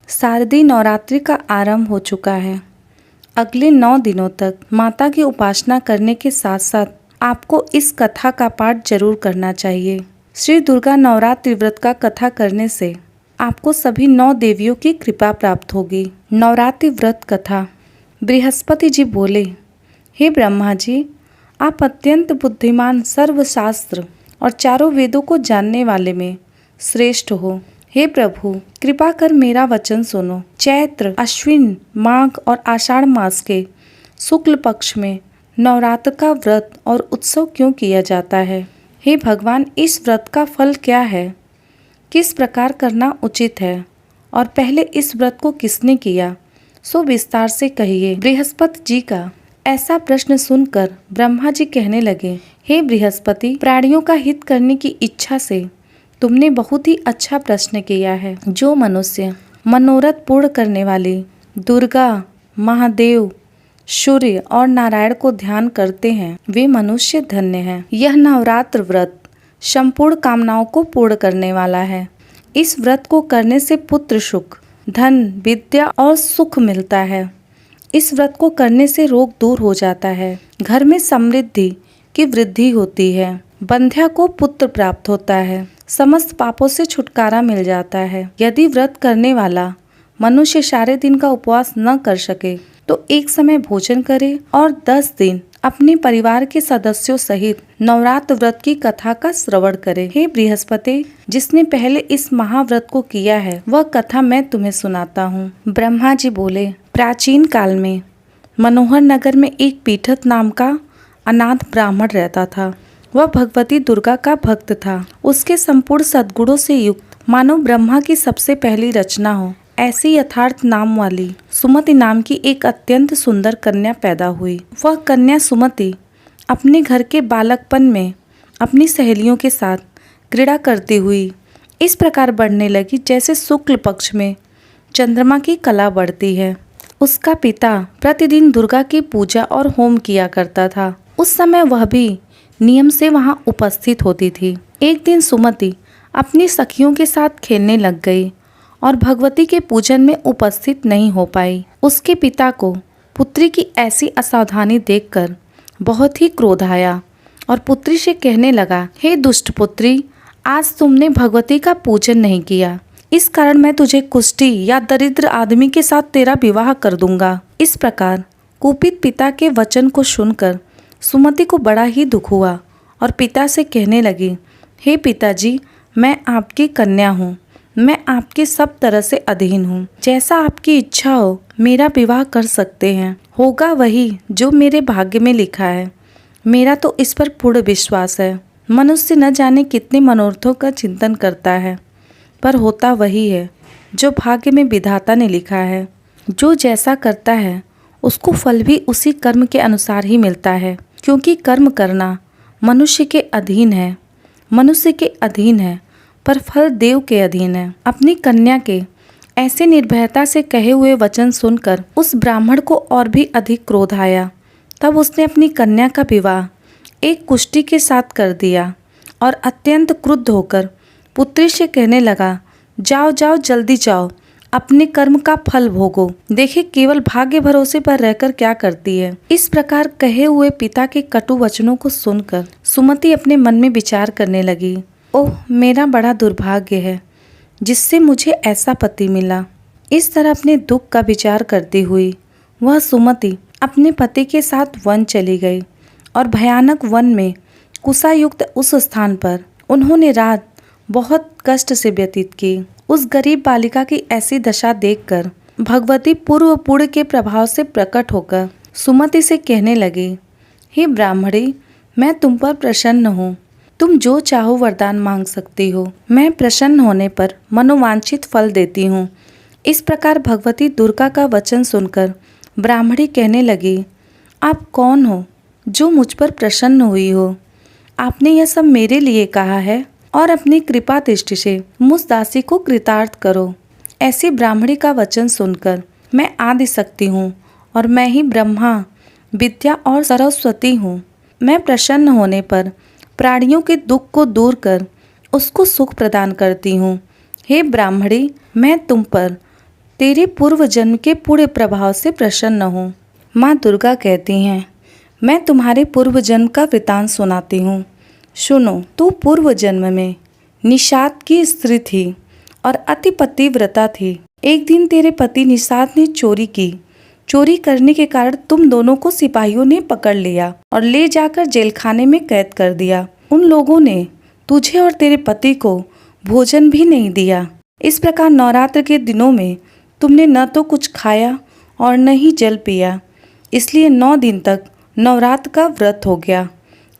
शारदीय नवरात्रि का आरंभ हो चुका है। अगले 9 दिनों तक माता की उपासना करने के साथ साथ आपको इस कथा का पाठ जरूर करना चाहिए। श्री दुर्गा नवरात्रि व्रत का कथा करने से आपको सभी 9 देवियों की कृपा प्राप्त होगी। नवरात्रि व्रत कथा। बृहस्पति जी बोले, हे ब्रह्मा जी, आप अत्यंत बुद्धिमान, सर्वशास्त्र और चारों वेदों को जानने वाले में श्रेष्ठ हो। हे प्रभु, कृपा कर मेरा वचन सुनो। चैत्र, अश्विन, माघ और आषाढ़ मास के शुक्ल पक्ष में नवरात्र का व्रत और उत्सव क्यों किया जाता है? हे भगवान, इस व्रत का फल क्या है? किस प्रकार करना उचित है? और पहले इस व्रत को किसने किया, सो विस्तार से कहिए। बृहस्पति जी का ऐसा प्रश्न सुनकर ब्रह्मा जी कहने लगे, हे बृहस्पति, प्राणियों का हित करने की इच्छा से तुमने बहुत ही अच्छा प्रश्न किया है। जो मनुष्य मनोरथ पूर्ण करने वाली दुर्गा, महादेव, सूर्य और नारायण को ध्यान करते हैं, वे मनुष्य धन्य हैं। यह नवरात्र व्रत संपूर्ण कामनाओं को पूर्ण करने वाला है। इस व्रत को करने से पुत्र सुख, धन, विद्या और सुख मिलता है। इस व्रत को करने से रोग दूर हो जाता है, घर में समृद्धि की वृद्धि होती है, बंध्या को पुत्र प्राप्त होता है, समस्त पापों से छुटकारा मिल जाता है। यदि व्रत करने वाला मनुष्य सारे दिन का उपवास न कर सके तो एक समय भोजन करे और 10 दिन अपने परिवार के सदस्यों सहित नवरात्र व्रत की कथा का श्रवण करे। हे बृहस्पति, जिसने पहले इस महाव्रत को किया है वह कथा मैं तुम्हें सुनाता हूँ। ब्रह्मा जी बोले, प्राचीन काल में मनोहर नगर में एक पीठत नाम का अनाथ ब्राह्मण रहता था। वह भगवती दुर्गा का भक्त था। उसके संपूर्ण सद्गुणों से युक्त मानो ब्रह्मा की सबसे पहली रचना हो, ऐसी यथार्थ नाम वाली सुमति नाम की एक अत्यंत सुंदर कन्या पैदा हुई। वह कन्या सुमति अपने घर के बालकपन में अपनी सहेलियों के साथ क्रीड़ा करती हुई इस प्रकार बढ़ने लगी जैसे शुक्ल पक्ष में चंद्रमा की कला बढ़ती है। उसका पिता प्रतिदिन दुर्गा की पूजा और होम किया करता था। उस समय वह भी नियम से वहां उपस्थित होती थी। एक दिन सुमति अपनी सखियों के साथ खेलने लग गई और भगवती के पूजन में उपस्थित नहीं हो पाई। उसके पिता को पुत्री की ऐसी असावधानी देखकर बहुत ही क्रोध आया और पुत्री से कहने लगा, हे दुष्ट पुत्री, आज तुमने भगवती का पूजन नहीं किया, इस कारण मैं तुझे कुष्ठी या दरिद्र आदमी के साथ तेरा विवाह कर दूंगा। इस प्रकार कुपित पिता के वचन को सुनकर सुमति को बड़ा ही दुख हुआ और पिता से कहने लगी, हे पिताजी, मैं आपकी कन्या हूँ, मैं आपके सब तरह से अधीन हूँ। जैसा आपकी इच्छा हो मेरा विवाह कर सकते हैं, होगा वही जो मेरे भाग्य में लिखा है। मेरा तो इस पर पूर्ण विश्वास है। मनुष्य न जाने कितने मनोरथों का चिंतन करता है, पर होता वही है जो भाग्य में विधाता ने लिखा है। जो जैसा करता है उसको फल भी उसी कर्म के अनुसार ही मिलता है, क्योंकि कर्म करना मनुष्य के अधीन है, मनुष्य के अधीन है, पर फल देव के अधीन है। अपनी कन्या के ऐसे निर्भयता से कहे हुए वचन सुनकर उस ब्राह्मण को और भी अधिक क्रोध आया। तब उसने अपनी कन्या का विवाह एक कुष्ठी के साथ कर दिया और अत्यंत क्रुद्ध होकर पुत्री से कहने लगा, जाओ जाओ, जल्दी जाओ, अपने कर्म का फल भोगो। देखे केवल भाग्य भरोसे पर रहकर क्या करती है। इस प्रकार कहे हुए पिता के कटु वचनों को सुनकर सुमति अपने मन में विचार करने लगी, ओह, मेरा बड़ा दुर्भाग्य है जिससे मुझे ऐसा पति मिला। इस तरह अपने दुख का विचार करती हुई वह सुमति अपने पति के साथ वन चली गई और भयानक वन में कुशायुक्त उस स्थान पर उन्होंने रात बहुत कष्ट से व्यतीत की। उस गरीब बालिका की ऐसी दशा देखकर भगवती पूर्व पुण्य के प्रभाव से प्रकट होकर सुमति से कहने लगी, हे ब्राह्मणी, मैं तुम पर प्रसन्न हूँ, तुम जो चाहो वरदान मांग सकती हो, मैं प्रसन्न होने पर मनोवांछित फल देती हूँ। इस प्रकार भगवती दुर्गा का वचन सुनकर ब्राह्मणी कहने लगी, आप कौन हो जो मुझ पर प्रसन्न हुई हो? आपने यह सब मेरे लिए कहा है और अपनी कृपा दृष्टि से मुझ दासी को कृतार्थ करो। ऐसी ब्राह्मणी का वचन सुनकर मैं आदि शक्ति हूँ और मैं ही ब्रह्मा, विद्या और सरस्वती हूँ। मैं प्रसन्न होने पर प्राणियों के दुख को दूर कर उसको सुख प्रदान करती हूँ। हे ब्राह्मणी, मैं तुम पर तेरे पूर्व जन्म के पूरे प्रभाव से प्रसन्न हूँ। माँ दुर्गा कहती हैं, मैं तुम्हारे पूर्व जन्म का वृतांत सुनाती हूँ। सुनो, तू पूर्व जन्म में निषाद की स्त्री थी और अति पतिव्रता थी। एक दिन तेरे पति निषाद ने चोरी की। चोरी करने के कारण तुम दोनों को सिपाहियों ने पकड़ लिया और ले जाकर जेलखाने में कैद कर दिया। उन लोगों ने तुझे और तेरे पति को भोजन भी नहीं दिया। इस प्रकार नवरात्र के दिनों में तुमने न तो कुछ खाया और न ही जल पिया, इसलिए 9 दिन तक नवरात्र का व्रत हो गया।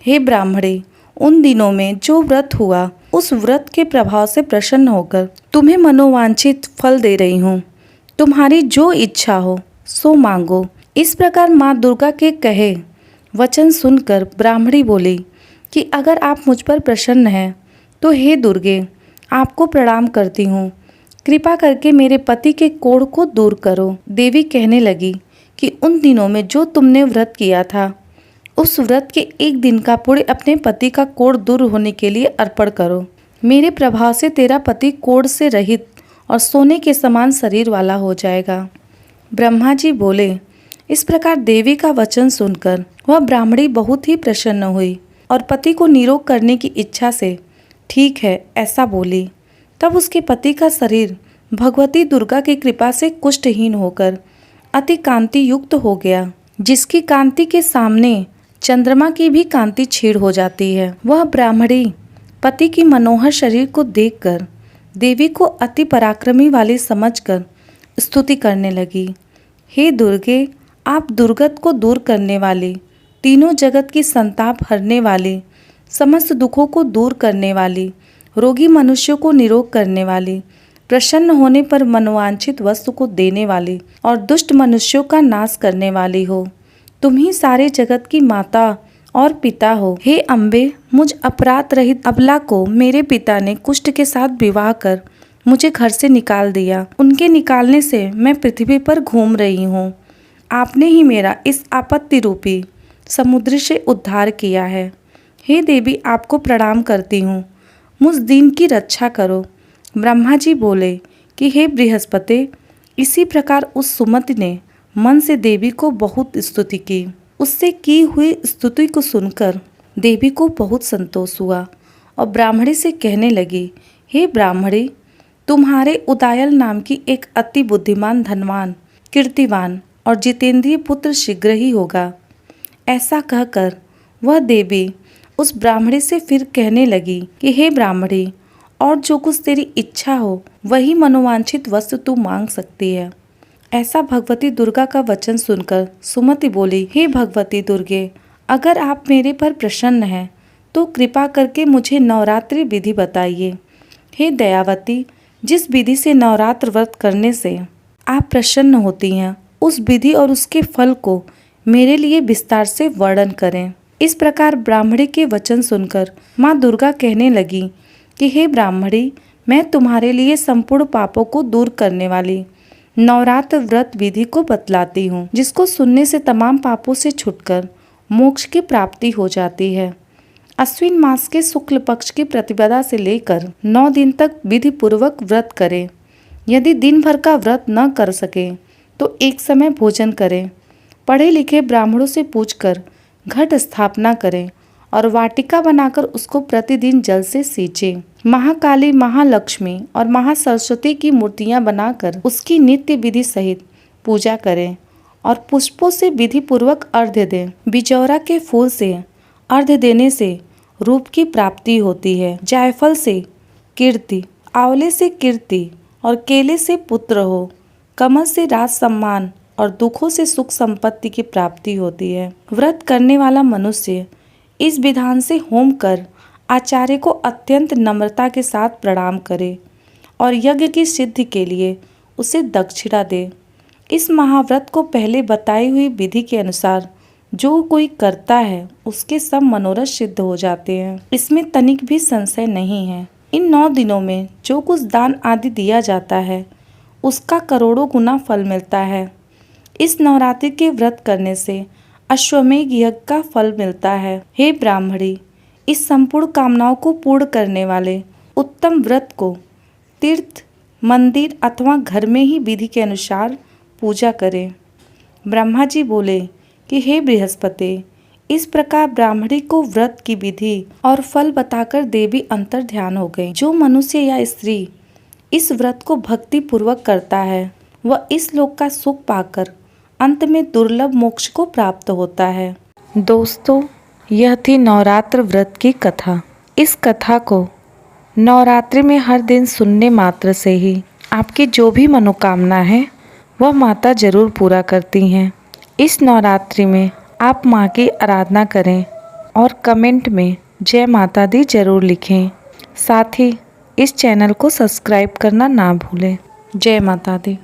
हे ब्राह्मणी, उन दिनों में जो व्रत हुआ उस व्रत के प्रभाव से प्रसन्न होकर तुम्हें मनोवांछित फल दे रही हूँ। तुम्हारी जो इच्छा हो सो मांगो। इस प्रकार माँ दुर्गा के कहे वचन सुनकर ब्राह्मणी बोली कि अगर आप मुझ पर प्रसन्न हैं तो हे दुर्गे, आपको प्रणाम करती हूँ। कृपा करके मेरे पति के कोढ़ को दूर करो। देवी कहने लगी कि उन दिनों में जो तुमने व्रत किया था उस व्रत के एक दिन का पुण्य अपने पति का कोढ़ दूर होने के लिए अर्पण करो। मेरे प्रभाव से तेरा पति कोढ़ से रहित और सोने के समान शरीर वाला हो जाएगा। ब्रह्मा जी बोले। इस प्रकार देवी का वचन सुनकर वह ब्राह्मणी बहुत ही प्रसन्न हुई और पति को निरोग करने की इच्छा से ठीक है ऐसा बोली। तब उसके पति का शरीर भगवती दुर्गा की कृपा से कुष्ठहीन होकर अति कांति युक्त हो गया, जिसकी कांति के सामने चंद्रमा की भी कांति क्षीण हो जाती है। वह ब्राह्मणी पति की मनोहर शरीर को देखकर देवी को अति पराक्रमी वाली समझकर स्तुति करने लगी। हे दुर्गे, आप दुर्गत को दूर करने वाली, तीनों जगत की संताप हरने वाली, समस्त दुखों को दूर करने वाली, रोगी मनुष्यों को निरोग करने वाली, प्रसन्न होने पर मनोवांछित वस्तु को देने वाली और दुष्ट मनुष्यों का नाश करने वाली हो। तुम ही सारे जगत की माता और पिता हो। हे अम्बे, मुझ अपराध रहित अबला को मेरे पिता ने कुष्ठ के साथ विवाह कर मुझे घर से निकाल दिया। उनके निकालने से मैं पृथ्वी पर घूम रही हूँ। आपने ही मेरा इस आपत्ति रूपी समुद्र से उद्धार किया है। हे देवी, आपको प्रणाम करती हूँ, मुझ दीन की रक्षा करो। ब्रह्मा जी बोले कि हे बृहस्पति, इसी प्रकार उस सुमति ने मन से देवी को बहुत स्तुति की। उससे की हुई स्तुति को सुनकर देवी को बहुत संतोष हुआ और ब्राह्मणी से कहने लगी, हे ब्राह्मणी, तुम्हारे उदायल नाम की एक अति बुद्धिमान, धनवान, कीर्तिवान और जितेंद्रिय पुत्र शीघ्र ही होगा। ऐसा कहकर वह देवी उस ब्राह्मणी से फिर कहने लगी कि हे ब्राह्मणी, और जो कुछ तेरी इच्छा हो वही मनोवांछित वस्तु तू मांग सकती है। ऐसा भगवती दुर्गा का वचन सुनकर सुमति बोली, हे भगवती दुर्गे, अगर आप मेरे पर प्रसन्न हैं तो कृपा करके मुझे नवरात्रि विधि बताइए। हे दयावती, जिस विधि से नवरात्र व्रत करने से आप प्रसन्न होती हैं उस विधि और उसके फल को मेरे लिए विस्तार से वर्णन करें। इस प्रकार ब्राह्मणी के वचन सुनकर माँ दुर्गा कहने लगी कि हे ब्राह्मणी, मैं तुम्हारे लिए संपूर्ण पापों को दूर करने वाली नवरात्र व्रत विधि को बतलाती हूँ, जिसको सुनने से तमाम पापों से छुटकर मोक्ष की प्राप्ति हो जाती है। अश्विन मास के शुक्ल पक्ष की प्रतिपदा से लेकर 9 दिन तक विधि पूर्वक व्रत करें। यदि दिन भर का व्रत न कर सके तो एक समय भोजन करें। पढ़े लिखे ब्राह्मणों से पूछकर घट स्थापना करें और वाटिका बनाकर उसको प्रतिदिन जल से सींचें। महाकाली, महालक्ष्मी और महासरस्वती की मूर्तियां बनाकर उसकी नित्य विधि सहित पूजा करें और पुष्पों से विधि पूर्वक अर्घ्य दें। बिजौरा के फूल से अर्घ्य देने से रूप की प्राप्ति होती है। जायफल से कीर्ति, आंवले से कीर्ति और केले से पुत्र हो। कमल से राज सम्मान और दुखों से सुख संपत्ति की प्राप्ति होती है। व्रत करने वाला मनुष्य इस विधान से होम कर आचार्य को अत्यंत नम्रता के साथ प्रणाम करे और यज्ञ की सिद्धि के लिए उसे दक्षिणा दे। इस महाव्रत को पहले बताई हुई विधि के अनुसार जो कोई करता है उसके सब मनोरथ सिद्ध हो जाते हैं। इसमें तनिक भी संशय नहीं है। इन 9 दिनों में जो कुछ दान आदि दिया जाता है उसका करोड़ों गुना फल मिलता है। इस नवरात्रि के व्रत करने से अश्वमेघ यज्ञ का फल मिलता है। हे ब्राह्मणी, इस संपूर्ण कामनाओं को पूर्ण करने वाले उत्तम व्रत को तीर्थ मंदिर अथवा घर में ही विधि के अनुसार पूजा करें। ब्रह्मा जी बोले कि हे बृहस्पति, इस प्रकार ब्राह्मणी को व्रत की विधि और फल बताकर देवी अंतर ध्यान हो गई। जो मनुष्य या स्त्री इस व्रत को भक्ति पूर्वक करता है वह इस लोक का सुख पाकर अंत में दुर्लभ मोक्ष को प्राप्त होता है। दोस्तों, यह थी नवरात्र व्रत की कथा। इस कथा को नवरात्रि में हर दिन सुनने मात्र से ही आपकी जो भी मनोकामना है वह माता जरूर पूरा करती हैं। इस नवरात्रि में आप माँ की आराधना करें और कमेंट में जय माता दी जरूर लिखें। साथ ही इस चैनल को सब्सक्राइब करना ना भूलें। जय माता दी।